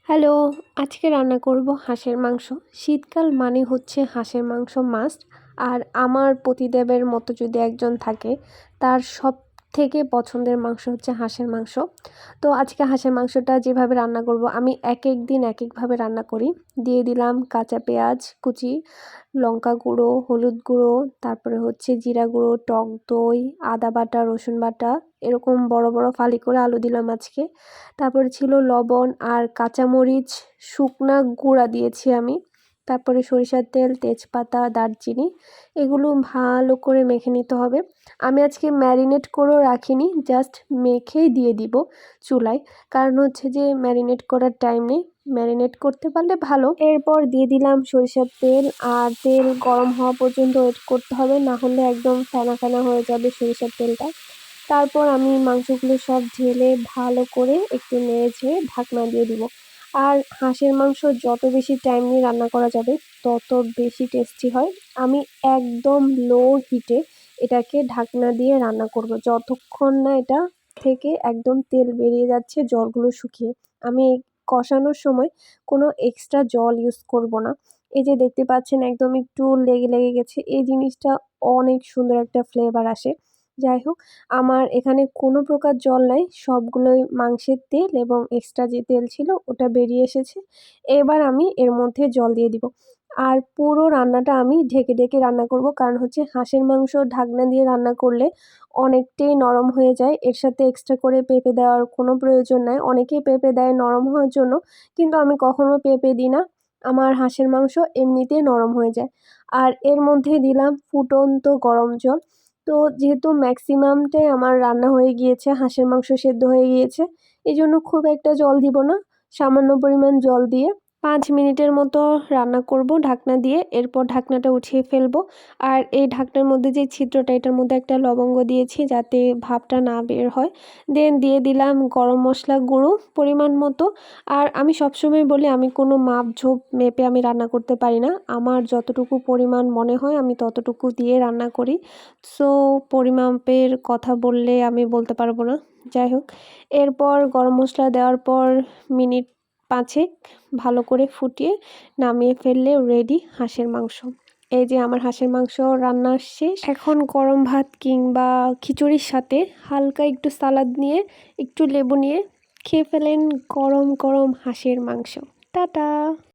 Hello, আজকে রান্না করব হাঁসের মাংস। শীতকাল মানে হচ্ছে হাঁসের মাংস মাস্ট। আর আমার পতিদেবের মতো যদি একজন থাকে, তার সবথেকে পছন্দের মাংস হচ্ছে হাঁসের মাংস। তো আজকে হাঁসের মাংসটা যেভাবে রান্না করব, আমি একেক দিন একেকভাবে রান্না করি। দিয়ে দিলাম কাঁচা পেঁয়াজ কুচি, লঙ্কা গুঁড়ো, হলুদ গুঁড়ো, তারপরে হচ্ছে জিরা গুঁড়ো, টক দই, আদা বাটা, রসুন বাটা, এরকম বড় বড় ফালি করে আলু দিলাম আজকে। তারপরে ছিল লবণ আর কাঁচামরিচ, শুকনা গুঁড়া দিয়েছি আমি। তারপরে সরিষার তেল, তেজপাতা, দারচিনি, এগুলো ভালো করে মেখে নিতে হবে। আমি আজকে ম্যারিনেট করেও রাখিনি, জাস্ট মেখেই দিয়ে দিব চুলায়। কারণ হচ্ছে যে ম্যারিনেট করার টাইম নেই, ম্যারিনেট করতে পারলে ভালো। এরপর দিয়ে দিলাম সরিষার তেল, আর তেল গরম হওয়া পর্যন্ত ওয়েট করতে হবে, না হলে একদম ফেনা ফেনা হয়ে যাবে সরিষার তেলটা। তারপর আমি মাংসগুলো সব ঢেলে ভালো করে একটু নেড়ে ঢাকনা দিয়ে দিব। আর হাঁসের মাংস যত বেশি টাইম নিয়ে রান্না করা যাবে তত বেশি টেস্টি হয়। আমি একদম লো হিটে এটাকে ঢাকনা দিয়ে রান্না করব, যতক্ষণ না এটা থেকে একদম তেল বেরিয়ে যাচ্ছে, জলগুলো শুকিয়ে। আমি কষানোর সময় কোনো এক্সট্রা জল ইউজ করব না। এই যে দেখতে পাচ্ছেন একদম একটু লেগে লেগে গেছে, এই জিনিসটা অনেক সুন্দর একটা ফ্লেভার আসে। যাই হোক, আমার এখানে কোনো প্রকার জল নাই, সবগুলোই মাংসের তেল এবং এক্সট্রা যে তেল ছিল ওটা বেরিয়ে এসেছে। এবার আমি এর মধ্যে জল দিয়ে দিব। আর পুরো রান্নাটা আমি ঢেকে ঢেকে রান্না করব, কারণ হচ্ছে হাঁসের মাংস ঢাকনা দিয়ে রান্না করলে অনেকটাই নরম হয়ে যায়। এর সাথে এক্সট্রা করে পেঁপে দেওয়ার কোনো প্রয়োজন নাই। অনেকেই পেঁপে দেয় নরম হওয়ার জন্য, কিন্তু আমি কখনো পেঁপে দিই না। আমার হাঁসের মাংস এমনিতেই নরম হয়ে যায়। আর এর মধ্যে দিলাম ফুটন্ত গরম জল। তো যেহেতু ম্যাক্সিমামটাই আমার রান্না হয়ে গিয়েছে, হাঁসের মাংস সেদ্ধ হয়ে গিয়েছে, এই জন্য খুব একটা জল দিব না। সামান্য পরিমাণ জল দিয়ে 5 মিনিটের মতো রান্না করব ঢাকনা দিয়ে। এরপর ঢাকনাটা উঠিয়ে ফেলবো। আর এই ঢাকনার মধ্যে যে ছিদ্রটা, এটার মধ্যে একটা লবঙ্গ দিয়েছি যাতে ভাপটা না বের হয়। দেন দিয়ে দিলাম গরম মশলা গুঁড়ো পরিমাণ মতো। আর আমি সবসময় বলি, আমি কোনো মাপ ঝোপ মেপে আমি রান্না করতে পারি না। আমার যতটুকু পরিমাণ মনে হয় আমি ততটুকু দিয়ে রান্না করি। সো পরিমাপের কথা বললে আমি বলতে পারবো না। যাই হোক, এরপর গরম মশলা দেওয়ার পর মিনিট 5 ভালো করে ফুটিয়ে নামিয়ে ফেললে রেডি হাঁসের মাংস। এই যে আমার হাঁসের মাংস রান্না শেষ। এখন গরম ভাত কিংবা খিচুড়ির সাথে হালকা একটু সালাদ নিয়ে, একটু লেবু নিয়ে খেয়ে ফেলেন গরম গরম হাঁসের মাংস। টাটা।